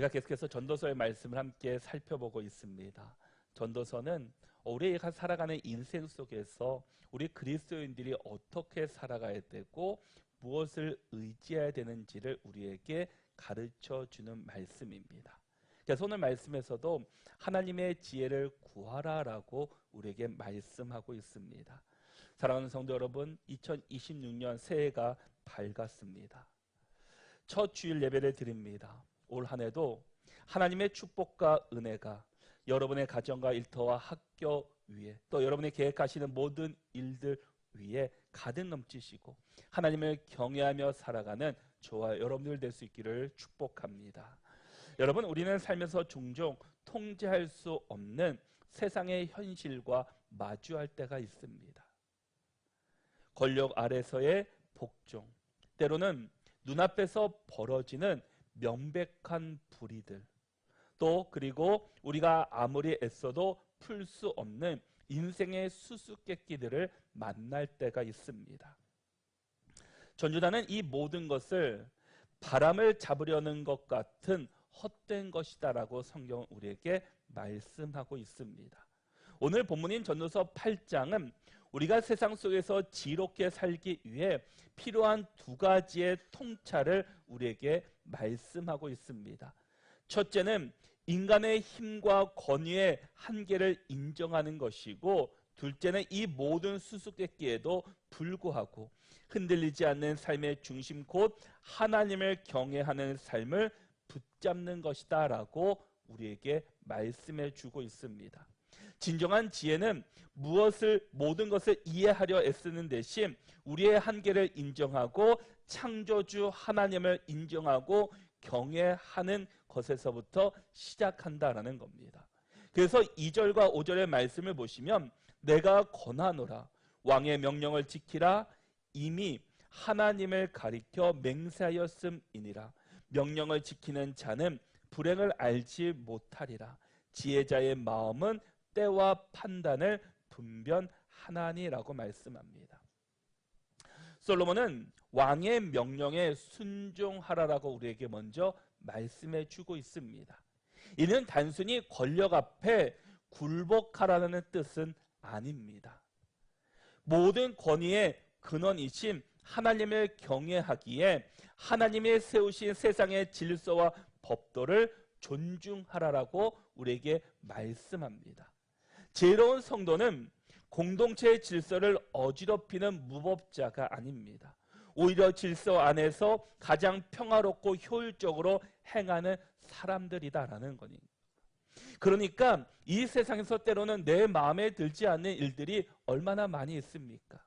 우리가 계속해서 전도서의 말씀을 함께 살펴보고 있습니다. 전도서는 우리가 살아가는 인생 속에서 우리 그리스도인들이 어떻게 살아가야 되고 무엇을 의지해야 되는지를 우리에게 가르쳐 주는 말씀입니다. 그래서 오늘 말씀에서도 하나님의 지혜를 구하라라고 우리에게 말씀하고 있습니다. 사랑하는 성도 여러분, 2026년 새해가 밝았습니다. 첫 주일 예배를 드립니다. 올 한 해도 하나님의 축복과 은혜가 여러분의 가정과 일터와 학교 위에 또 여러분이 계획하시는 모든 일들 위에 가득 넘치시고 하나님을 경외하며 살아가는 저와 여러분들 될 수 있기를 축복합니다. 여러분, 우리는 살면서 종종 통제할 수 없는 세상의 현실과 마주할 때가 있습니다. 권력 아래서의 복종, 때로는 눈앞에서 벌어지는 명백한 불의들, 또 그리고 우리가 아무리 애써도 풀 수 없는 인생의 수수께끼들을 만날 때가 있습니다. 전도자는 이 모든 것을 바람을 잡으려는 것 같은 헛된 것이다라고 성경은 우리에게 말씀하고 있습니다. 오늘 본문인 전도서 8장은 우리가 세상 속에서 지롭게 살기 위해 필요한 두 가지의 통찰을 우리에게 말씀하고 있습니다. 첫째는 인간의 힘과 권위의 한계를 인정하는 것이고, 둘째는 이 모든 수수께끼에도 불구하고 흔들리지 않는 삶의 중심 곧 하나님을 경외하는 삶을 붙잡는 것이다 라고 우리에게 말씀해 주고 있습니다. 진정한 지혜는 모든 것을 이해하려 애쓰는 대신 우리의 한계를 인정하고 창조주 하나님을 인정하고 경외하는 것에서부터 시작한다라는 겁니다. 그래서 2절과 5절의 말씀을 보시면 내가 권하노라 왕의 명령을 지키라 이미 하나님을 가리켜 맹세하였음이니라 명령을 지키는 자는 불행을 알지 못하리라 지혜자의 마음은 때와 판단을 분별하나니라고 말씀합니다. 솔로몬은 왕의 명령에 순종하라라고 우리에게 먼저 말씀해 주고 있습니다. 이는 단순히 권력 앞에 굴복하라는 뜻은 아닙니다. 모든 권위의 근원이신 하나님을 경외하기에 하나님의 세우신 세상의 질서와 법도를 존중하라라고 우리에게 말씀합니다. 지혜로운 성도는 공동체의 질서를 어지럽히는 무법자가 아닙니다. 오히려 질서 안에서 가장 평화롭고 효율적으로 행하는 사람들이다라는 거니. 그러니까 이 세상에서 때로는 내 마음에 들지 않는 일들이 얼마나 많이 있습니까?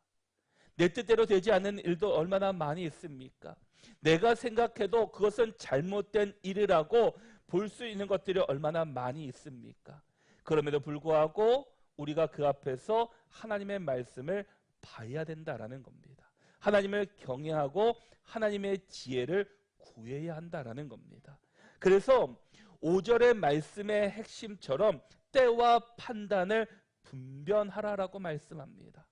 내 뜻대로 되지 않는 일도 얼마나 많이 있습니까? 내가 생각해도 그것은 잘못된 일이라고 볼 수 있는 것들이 얼마나 많이 있습니까? 그럼에도 불구하고 우리가 그 앞에서 하나님의 말씀을 봐야 된다라는 겁니다. 하나님을 경외하고 하나님의 지혜를 구해야 한다라는 겁니다. 그래서 5절의 말씀의 핵심처럼 때와 판단을 분별하라라고 말씀합니다.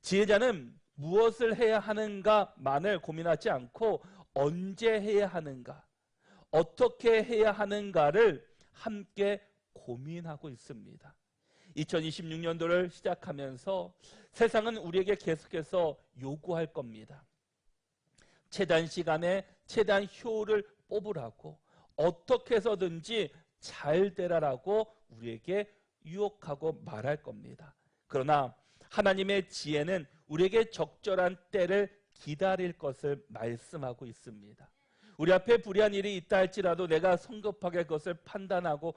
지혜자는 무엇을 해야 하는가만을 고민하지 않고 언제 해야 하는가, 어떻게 해야 하는가를 함께 고민하고 있습니다. 2026년도를 시작하면서 세상은 우리에게 계속해서 요구할 겁니다. 최단 시간에 최단 효율을 뽑으라고 어떻게 해서든지 잘 되라라고 우리에게 유혹하고 말할 겁니다. 그러나 하나님의 지혜는 우리에게 적절한 때를 기다릴 것을 말씀하고 있습니다. 우리 앞에 불의한 일이 있다 할지라도 내가 성급하게 그것을 판단하고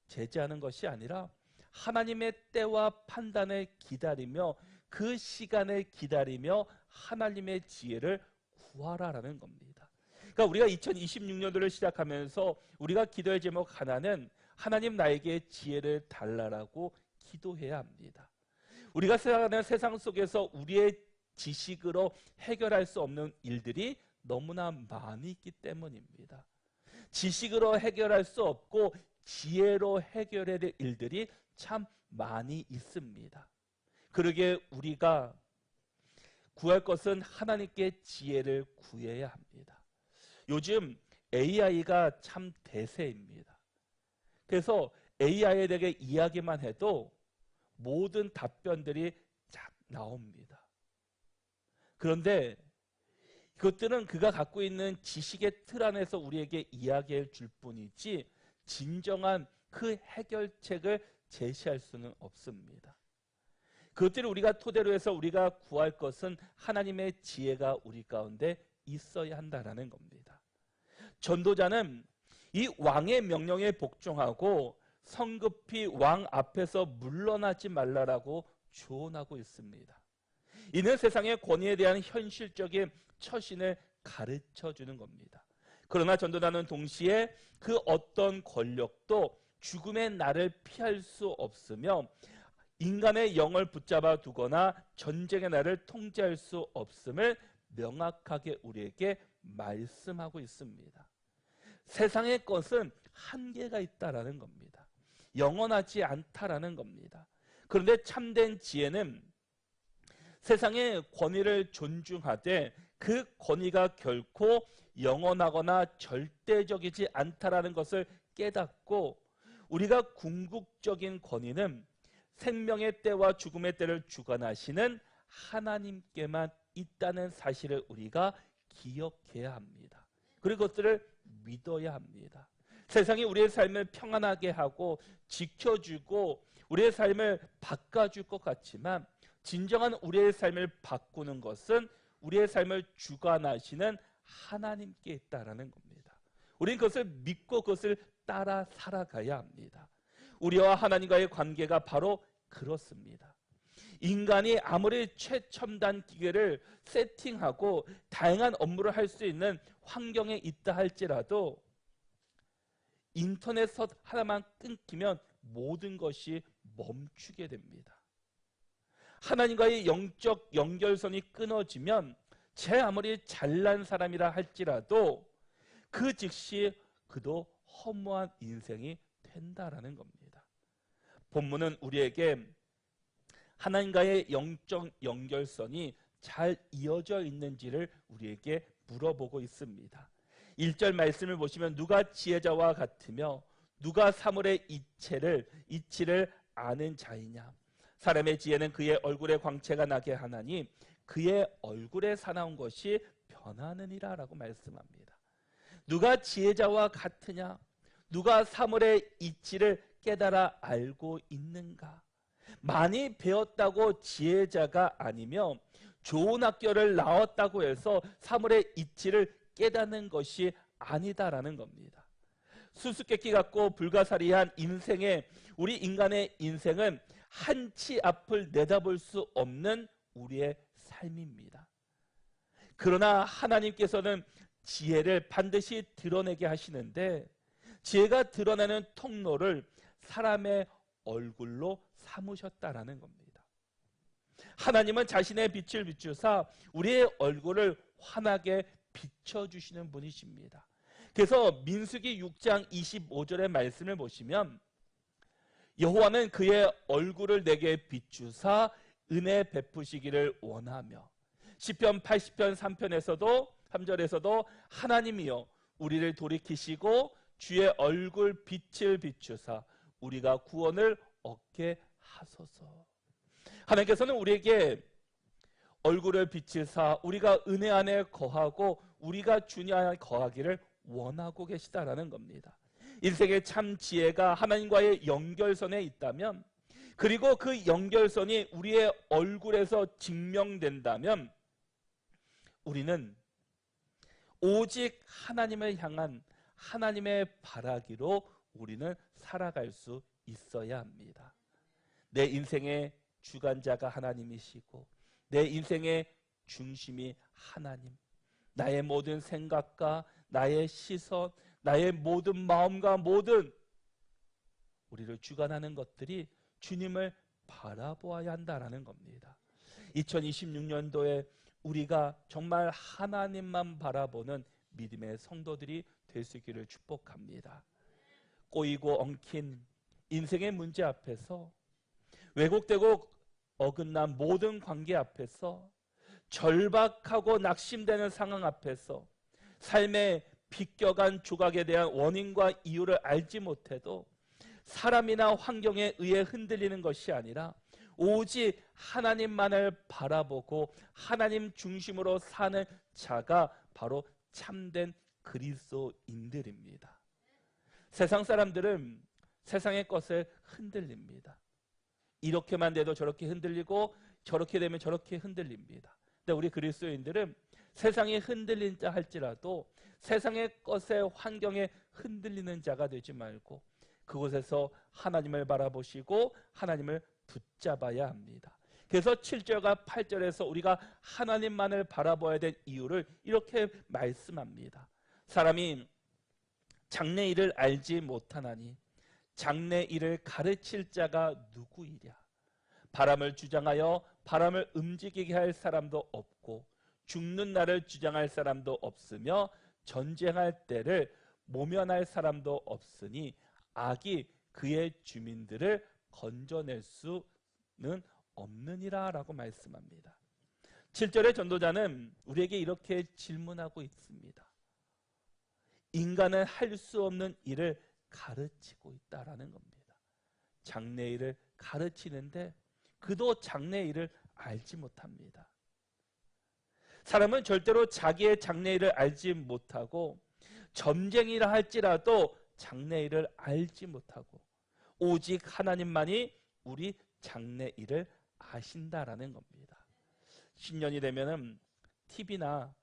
제지하는 것이 아니라 하나님의 때와 판단을 기다리며 그 시간을 기다리며 하나님의 지혜를 구하라라는 겁니다. 그러니까 우리가 2026년도를 시작하면서 우리가 기도의 제목 하나는 하나님 나에게 지혜를 달라라고 기도해야 합니다. 우리가 살아가는 세상 속에서 우리의 지식으로 해결할 수 없는 일들이 너무나 많이 있기 때문입니다. 지식으로 해결할 수 없고 지혜로 해결해야 될 일들이 참 많이 있습니다. 그러기에 우리가 구할 것은 하나님께 지혜를 구해야 합니다. 요즘 AI가 참 대세입니다. 그래서 AI에게 이야기만 해도 모든 답변들이 쫙 나옵니다. 그런데 그것들은 그가 갖고 있는 지식의 틀 안에서 우리에게 이야기해 줄 뿐이지 진정한 그 해결책을 제시할 수는 없습니다. 그것들을 우리가 토대로 해서 우리가 구할 것은 하나님의 지혜가 우리 가운데 있어야 한다는 겁니다. 전도자는 이 왕의 명령에 복종하고 성급히 왕 앞에서 물러나지 말라라고 조언하고 있습니다. 이는 세상의 권위에 대한 현실적인 처신을 가르쳐 주는 겁니다. 그러나 전도자는 동시에 그 어떤 권력도 죽음의 날을 피할 수 없으며 인간의 영을 붙잡아 두거나 전쟁의 날을 통제할 수 없음을 명확하게 우리에게 말씀하고 있습니다. 세상의 것은 한계가 있다라는 겁니다. 영원하지 않다라는 겁니다. 그런데 참된 지혜는 세상의 권위를 존중하되 그 권위가 결코 영원하거나 절대적이지 않다라는 것을 깨닫고 우리가 궁극적인 권위는 생명의 때와 죽음의 때를 주관하시는 하나님께만 있다는 사실을 우리가 기억해야 합니다. 그리고 그것들을 믿어야 합니다. 세상이 우리의 삶을 평안하게 하고 지켜주고 우리의 삶을 바꿔줄 것 같지만 진정한 우리의 삶을 바꾸는 것은 우리의 삶을 주관하시는 하나님께 있다라는 겁니다. 우리는 그것을 믿고 그것을 따라 살아가야 합니다. 우리와 하나님과의 관계가 바로 그렇습니다. 인간이 아무리 최첨단 기계를 세팅하고 다양한 업무를 할 수 있는 환경에 있다 할지라도 인터넷 하나만 끊기면 모든 것이 멈추게 됩니다. 하나님과의 영적 연결선이 끊어지면 제 아무리 잘난 사람이라 할지라도 그 즉시 그도 허무한 인생이 된다라는 겁니다. 본문은 우리에게 하나님과의 영적 연결선이 잘 이어져 있는지를 우리에게 물어보고 있습니다. 1절 말씀을 보시면 누가 지혜자와 같으며 누가 사물의 이치를 아는 자이냐. 사람의 지혜는 그의 얼굴에 광채가 나게 하나니 그의 얼굴에 사나운 것이 변하느니라 라고 말씀합니다. 누가 지혜자와 같으냐. 누가 사물의 이치를 깨달아 알고 있는가. 많이 배웠다고 지혜자가 아니며 좋은 학교를 나왔다고 해서 사물의 이치를 깨닫는 것이 아니다라는 겁니다. 수수께끼 같고 불가사리한 우리 인간의 인생은 한치 앞을 내다볼 수 없는 우리의 삶입니다. 그러나 하나님께서는 지혜를 반드시 드러내게 하시는데 지혜가 드러나는 통로를 사람의 얼굴로 삼으셨다라는 겁니다. 하나님은 자신의 빛을 비추사 우리의 얼굴을 환하게 비춰주시는 분이십니다. 그래서 민수기 6장 25절의 말씀을 보시면 여호와는 그의 얼굴을 내게 비추사 은혜 베푸시기를 원하며 시편 80편 3절에서도 하나님이여 우리를 돌이키시고 주의 얼굴 빛을 비추사 우리가 구원을 얻게 하소서. 하나님께서는 우리에게 얼굴을 비추사 우리가 은혜 안에 거하고 우리가 주님 안에 거하기를 원하고 계시다라는 겁니다. 인생의 참 지혜가 하나님과의 연결선에 있다면 그리고 그 연결선이 우리의 얼굴에서 증명된다면 우리는 오직 하나님을 향한 하나님의 바라기로 우리는 살아갈 수 있어야 합니다. 내 인생의 주관자가 하나님이시고 내 인생의 중심이 하나님, 나의 모든 생각과 나의 시선, 나의 모든 마음과 모든 우리를 주관하는 것들이 주님을 바라보아야 한다는 겁니다. 2026년도에 우리가 정말 하나님만 바라보는 믿음의 성도들이 될 수 있기를 축복합니다. 꼬이고 엉킨 인생의 문제 앞에서 왜곡되고 어긋난 모든 관계 앞에서 절박하고 낙심되는 상황 앞에서 삶의 비껴간 조각에 대한 원인과 이유를 알지 못해도 사람이나 환경에 의해 흔들리는 것이 아니라 오직 하나님만을 바라보고 하나님 중심으로 사는 자가 바로 참된 그리스도인들입니다. 세상 사람들은 세상의 것에 흔들립니다. 이렇게만 돼도 저렇게 흔들리고 저렇게 되면 저렇게 흔들립니다. 근데 우리 그리스도인들은 세상에 흔들린 자 할지라도 세상의 것에 환경에 흔들리는 자가 되지 말고 그곳에서 하나님을 바라보시고 하나님을 붙잡아야 합니다. 그래서 7절과 8절에서 우리가 하나님만을 바라봐야 될 이유를 이렇게 말씀합니다. 사람이 장래일을 알지 못하나니 장래일을 가르칠 자가 누구이랴. 바람을 주장하여 바람을 움직이게 할 사람도 없고 죽는 날을 주장할 사람도 없으며 전쟁할 때를 모면할 사람도 없으니 악이 그의 주민들을 건져낼 수는 없느니라 라고 말씀합니다. 7절의 전도자는 우리에게 이렇게 질문하고 있습니다. 인간은 할 수 없는 일을 가르치고 있다라는 겁니다. 장래일을 가르치는데 그도 장래일을 알지 못합니다. 사람은 절대로 자기의 장래일을 알지 못하고 점쟁이라 할지라도 장래일을 알지 못하고 오직 하나님만이 우리 장래일을 아신다라는 겁니다. 신년이 되면은 TV나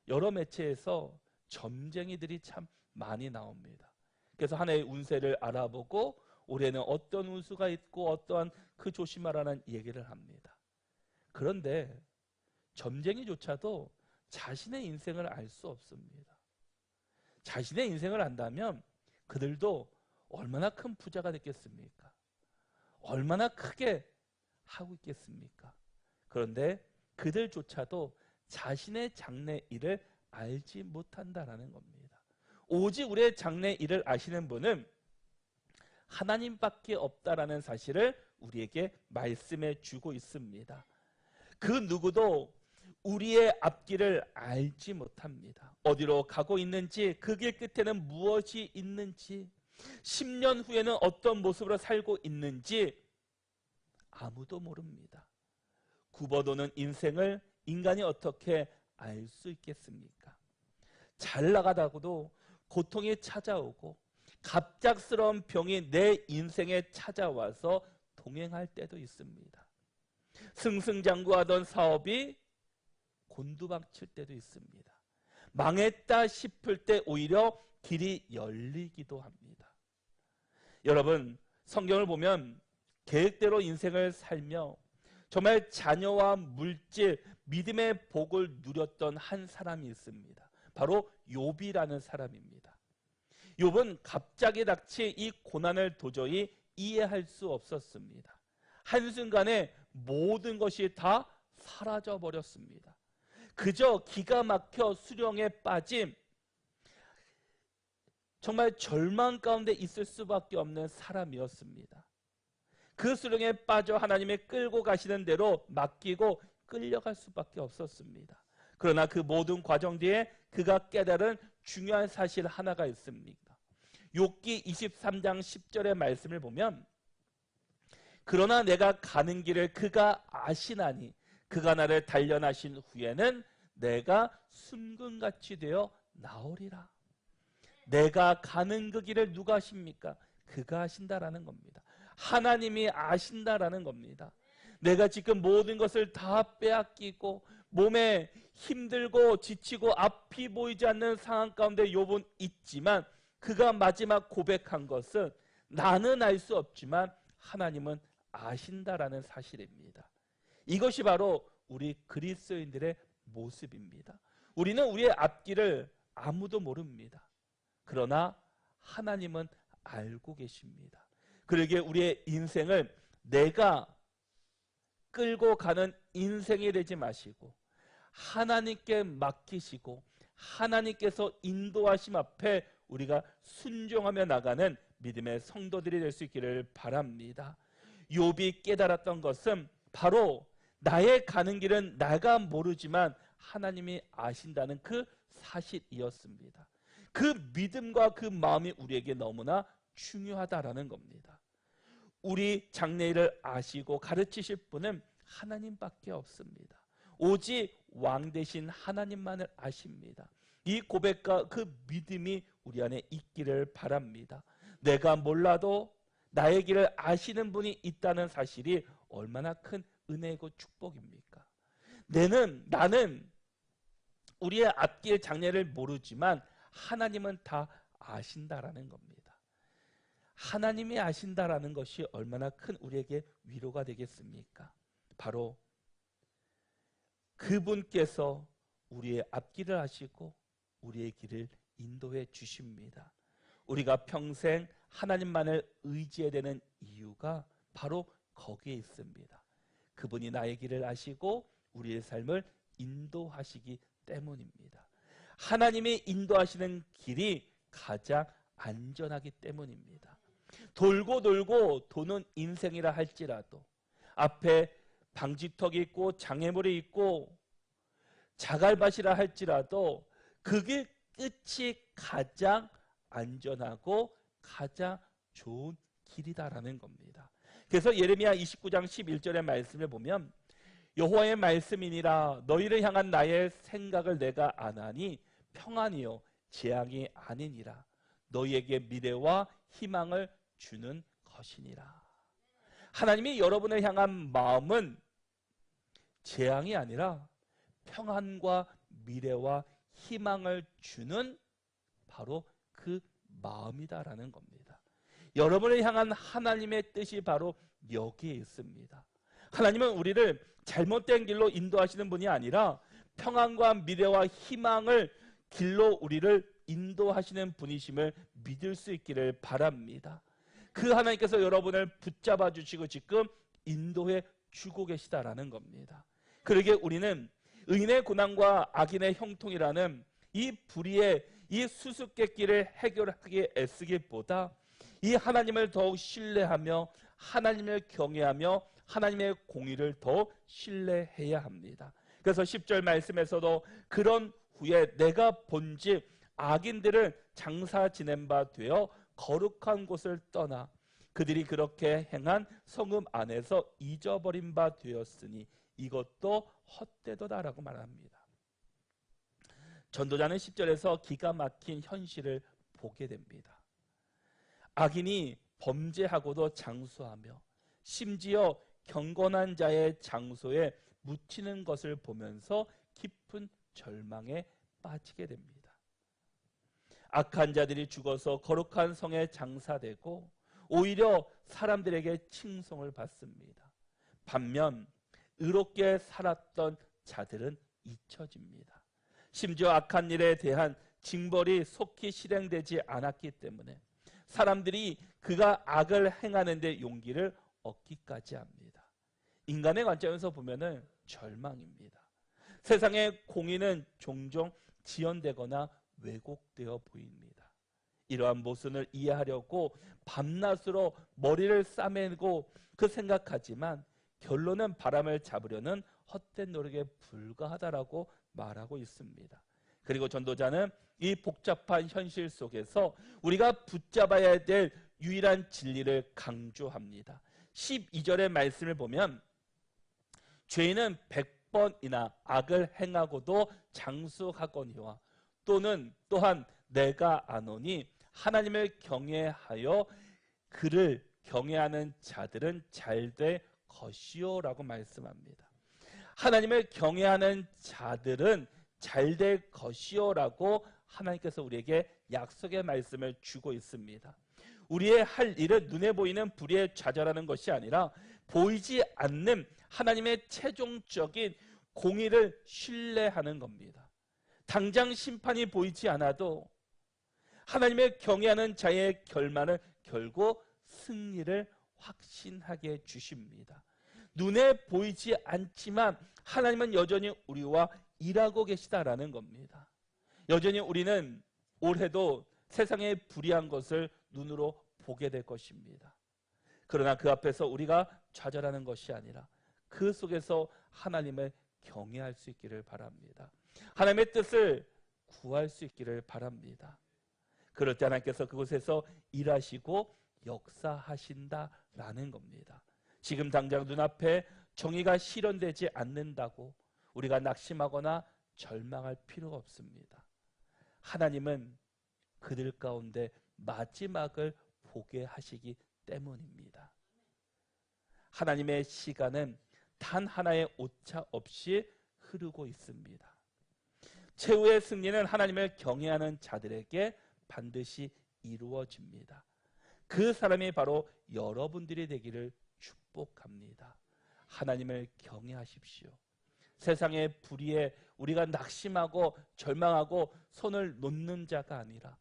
여러 매체에서 점쟁이들이 참 많이 나옵니다. 그래서 한 해의 운세를 알아보고 올해는 어떤 운수가 있고 어떠한 그 조심하라는 얘기를 합니다. 그런데 점쟁이조차도 자신의 인생을 알 수 없습니다. 자신의 인생을 안다면 그들도 얼마나 큰 부자가 됐겠습니까? 얼마나 크게 하고 있겠습니까? 그런데 그들조차도 자신의 장래일을 알지 못한다라는 겁니다. 오직 우리의 장래일을 아시는 분은 하나님밖에 없다라는 사실을 우리에게 말씀해 주고 있습니다. 그 누구도 우리의 앞길을 알지 못합니다. 어디로 가고 있는지, 그 길 끝에는 무엇이 있는지, 10년 후에는 어떤 모습으로 살고 있는지 아무도 모릅니다. 굽어도는 인생을 인간이 어떻게 알 수 있겠습니까? 잘 나가다가도 고통이 찾아오고 갑작스러운 병이 내 인생에 찾아와서 동행할 때도 있습니다. 승승장구하던 사업이 곤두박칠 때도 있습니다. 망했다 싶을 때 오히려 길이 열리기도 합니다. 여러분, 성경을 보면 계획대로 인생을 살며 정말 자녀와 물질, 믿음의 복을 누렸던 한 사람이 있습니다. 바로 욥이라는 사람입니다. 욥은 갑자기 닥친 이 고난을 도저히 이해할 수 없었습니다. 한순간에 모든 것이 다 사라져 버렸습니다. 그저 기가 막혀 수렁에 빠짐, 정말 절망 가운데 있을 수밖에 없는 사람이었습니다. 그 수렁에 빠져 하나님이 끌고 가시는 대로 맡기고 끌려갈 수밖에 없었습니다. 그러나 그 모든 과정 뒤에 그가 깨달은 중요한 사실 하나가 있습니다. 욥기 23장 10절의 말씀을 보면 그러나 내가 가는 길을 그가 아시나니 그가 나를 단련하신 후에는 내가 순금같이 되어 나오리라. 내가 가는 그 길을 누가 아십니까? 그가 아신다라는 겁니다. 하나님이 아신다라는 겁니다. 내가 지금 모든 것을 다 빼앗기고 몸에 힘들고 지치고 앞이 보이지 않는 상황 가운데 욥은 있지만 그가 마지막 고백한 것은 나는 알 수 없지만 하나님은 아신다라는 사실입니다. 이것이 바로 우리 그리스도인들의 모습입니다. 우리는 우리의 앞길을 아무도 모릅니다. 그러나 하나님은 알고 계십니다. 그러기에 우리의 인생을 내가 끌고 가는 인생이 되지 마시고 하나님께 맡기시고 하나님께서 인도하심 앞에 우리가 순종하며 나가는 믿음의 성도들이 될 수 있기를 바랍니다. 욥이 깨달았던 것은 바로 나의 가는 길은 내가 모르지만 하나님이 아신다는 그 사실이었습니다. 그 믿음과 그 마음이 우리에게 너무나 중요하다라는 겁니다. 우리 장래일을 아시고 가르치실 분은 하나님밖에 없습니다. 오직 왕 대신 하나님만을 아십니다. 이 고백과 그 믿음이 우리 안에 있기를 바랍니다. 내가 몰라도 나의 길을 아시는 분이 있다는 사실이 얼마나 큰 은혜고 축복입니까? 나는 우리의 앞길 장래를 모르지만 하나님은 다 아신다라는 겁니다. 하나님이 아신다라는 것이 얼마나 큰 우리에게 위로가 되겠습니까? 바로 그분께서 우리의 앞길을 아시고 우리의 길을 인도해 주십니다. 우리가 평생 하나님만을 의지해야 되는 이유가 바로 거기에 있습니다. 그분이 나의 길을 아시고 우리의 삶을 인도하시기 때문입니다. 하나님이 인도하시는 길이 가장 안전하기 때문입니다. 돌고 돌고 도는 인생이라 할지라도 앞에 방지턱이 있고 장애물이 있고 자갈밭이라 할지라도 그게 끝이 가장 안전하고 가장 좋은 길이다라는 겁니다. 그래서 예레미야 29장 11절의 말씀을 보면 여호와의 말씀이니라 너희를 향한 나의 생각을 내가 아나니 평안이요 재앙이 아니니라 너희에게 미래와 희망을 주는 것이니라. 하나님이 여러분을 향한 마음은 재앙이 아니라 평안과 미래와 희망을 주는 바로 그 마음이다라는 겁니다. 여러분을 향한 하나님의 뜻이 바로 여기에 있습니다. 하나님은 우리를 잘못된 길로 인도하시는 분이 아니라 평안과 미래와 희망을 길로 우리를 인도하시는 분이심을 믿을 수 있기를 바랍니다. 그 하나님께서 여러분을 붙잡아 주시고 지금 인도해 주고 계시다라는 겁니다. 그러기에 우리는 의인의 고난과 악인의 형통이라는 이 불의의 이 수수께끼를 해결하기에 애쓰기보다 이 하나님을 더욱 신뢰하며 하나님을 경외하며 하나님의 공의를 더 신뢰해야 합니다. 그래서 10절 말씀에서도 그런 후에 내가 본즉 악인들은 장사 지낸 바 되어 거룩한 곳을 떠나 그들이 그렇게 행한 성읍 안에서 잊어버린 바 되었으니 이것도 헛되도다라고 말합니다. 전도자는 10절에서 기가 막힌 현실을 보게 됩니다. 악인이 범죄하고도 장수하며 심지어 경건한 자의 장소에 묻히는 것을 보면서 깊은 절망에 빠지게 됩니다. 악한 자들이 죽어서 거룩한 성에 장사되고 오히려 사람들에게 칭송을 받습니다. 반면 의롭게 살았던 자들은 잊혀집니다. 심지어 악한 일에 대한 징벌이 속히 실행되지 않았기 때문에 사람들이 그가 악을 행하는 데 용기를 얻기까지 합니다. 인간의 관점에서 보면은 절망입니다. 세상의 공의는 종종 지연되거나 왜곡되어 보입니다. 이러한 모순을 이해하려고 밤낮으로 머리를 싸매고 그 생각하지만 결론은 바람을 잡으려는 헛된 노력에 불과하다라고 말하고 있습니다. 그리고 전도자는 이 복잡한 현실 속에서 우리가 붙잡아야 될 유일한 진리를 강조합니다. 12절의 말씀을 보면 죄인은 100번이나 악을 행하고도 장수하거니와 또한 내가 아노니 하나님을 경외하여 그를 경외하는 자들은 잘될 것이요 라고 말씀합니다. 하나님을 경외하는 자들은 잘될 것이요 라고 하나님께서 우리에게 약속의 말씀을 주고 있습니다. 우리의 할 일은 눈에 보이는 불의에 좌절하는 것이 아니라 보이지 않는 하나님의 최종적인 공의를 신뢰하는 겁니다. 당장 심판이 보이지 않아도 하나님의 경외하는 자의 결말은 결국 승리를 확신하게 해주십니다. 눈에 보이지 않지만 하나님은 여전히 우리와 일하고 계시다라는 겁니다. 여전히 우리는 올해도 세상의 불의한 것을 눈으로 보게 될 것입니다. 그러나 그 앞에서 우리가 좌절하는 것이 아니라 그 속에서 하나님을 경외할 수 있기를 바랍니다. 하나님의 뜻을 구할 수 있기를 바랍니다. 그럴 때 하나님께서 그곳에서 일하시고 역사하신다라는 겁니다. 지금 당장 눈앞에 정의가 실현되지 않는다고 우리가 낙심하거나 절망할 필요가 없습니다. 하나님은 그들 가운데 마지막을 보게 하시기 때문입니다. 하나님의 시간은 단 하나의 오차 없이 흐르고 있습니다. 최후의 승리는 하나님을 경외하는 자들에게 반드시 이루어집니다. 그 사람이 바로 여러분들이 되기를 축복합니다. 하나님을 경외하십시오. 세상의 불의에 우리가 낙심하고 절망하고 손을 놓는 자가 아니라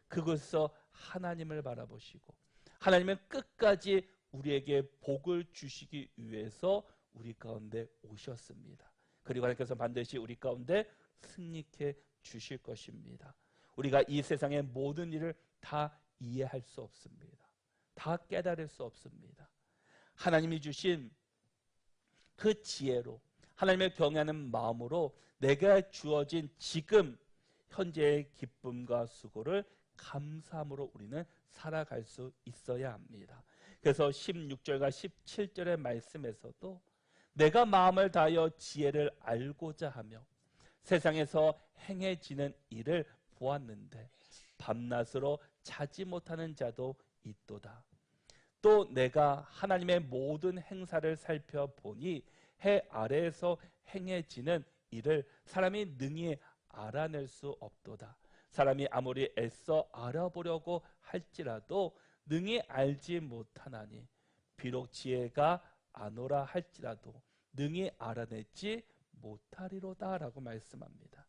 그곳에서 하나님을 바라보시고 하나님은 끝까지 우리에게 복을 주시기 위해서 우리 가운데 오셨습니다. 그리고 하나님께서 반드시 우리 가운데 승리케 주실 것입니다. 우리가 이 세상의 모든 일을 다 이해할 수 없습니다. 다 깨달을 수 없습니다. 하나님이 주신 그 지혜로 하나님을 경외하는 마음으로 내가 주어진 지금 현재의 기쁨과 수고를 감사함으로 우리는 살아갈 수 있어야 합니다. 그래서 16절과 17절의 말씀에서도 내가 마음을 다하여 지혜를 알고자 하며 세상에서 행해지는 일을 보았는데 밤낮으로 자지 못하는 자도 있도다. 또 내가 하나님의 모든 행사를 살펴보니 해 아래에서 행해지는 일을 사람이 능히 알아낼 수 없도다. 사람이 아무리 애써 알아보려고 할지라도 능히 알지 못하나니 비록 지혜가 아노라 할지라도 능히 알아내지 못하리로다 라고 말씀합니다.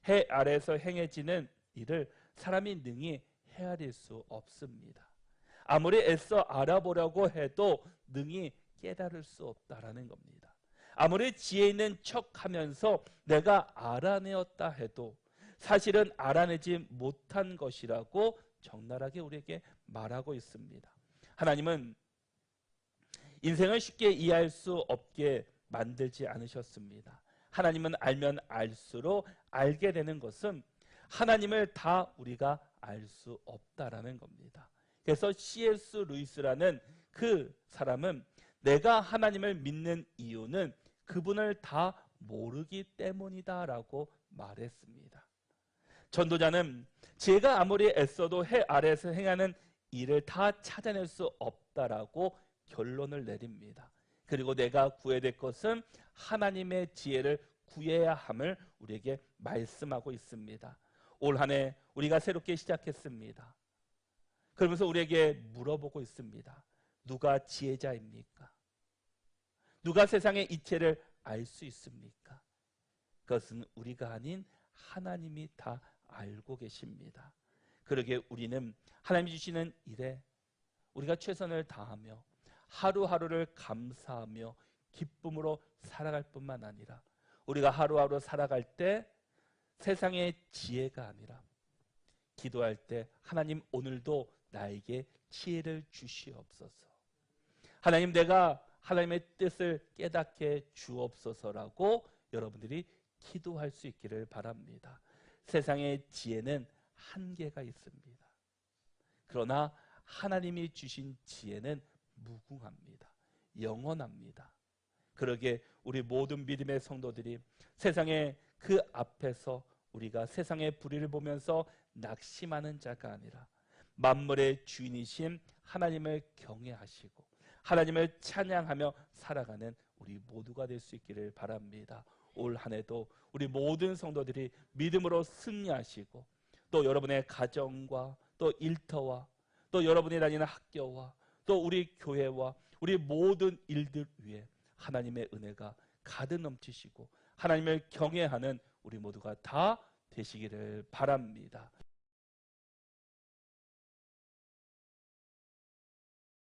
해 아래에서 행해지는 일을 사람이 능히 헤아릴 수 없습니다. 아무리 애써 알아보려고 해도 능히 깨달을 수 없다라는 겁니다. 아무리 지혜 있는 척하면서 내가 알아내었다 해도 사실은 알아내지 못한 것이라고 적나라하게 우리에게 말하고 있습니다. 하나님은 인생을 쉽게 이해할 수 없게 만들지 않으셨습니다. 하나님은 알면 알수록 알게 되는 것은 하나님을 다 우리가 알 수 없다라는 겁니다. 그래서 C.S. 루이스라는 그 사람은 내가 하나님을 믿는 이유는 그분을 다 모르기 때문이다 라고 말했습니다. 전도자는 제가 아무리 애써도 해 아래에서 행하는 일을 다 찾아낼 수 없다라고 결론을 내립니다. 그리고 내가 구해야 될 것은 하나님의 지혜를 구해야 함을 우리에게 말씀하고 있습니다. 올 한 해 우리가 새롭게 시작했습니다. 그러면서 우리에게 물어보고 있습니다. 누가 지혜자입니까? 누가 세상의 이치를 알 수 있습니까? 그것은 우리가 아닌 하나님이 다 알고 계십니다. 그러기에 우리는 하나님이 주시는 일에 우리가 최선을 다하며 하루하루를 감사하며 기쁨으로 살아갈 뿐만 아니라 우리가 하루하루 살아갈 때 세상의 지혜가 아니라 기도할 때 하나님 오늘도 나에게 지혜를 주시옵소서. 하나님 내가 하나님의 뜻을 깨닫게 주옵소서라고 여러분들이 기도할 수 있기를 바랍니다. 세상의 지혜는 한계가 있습니다. 그러나 하나님이 주신 지혜는 무궁합니다. 영원합니다. 그러기에 우리 모든 믿음의 성도들이 세상의 그 앞에서 우리가 세상의 불의를 보면서 낙심하는 자가 아니라 만물의 주인이신 하나님을 경외하시고 하나님을 찬양하며 살아가는 우리 모두가 될 수 있기를 바랍니다. 올 한 해도 우리 모든 성도들이 믿음으로 승리하시고 또 여러분의 가정과 또 일터와 또 여러분이 다니는 학교와 또 우리 교회와 우리 모든 일들 위에 하나님의 은혜가 가득 넘치시고 하나님을 경외하는 우리 모두가 다 되시기를 바랍니다.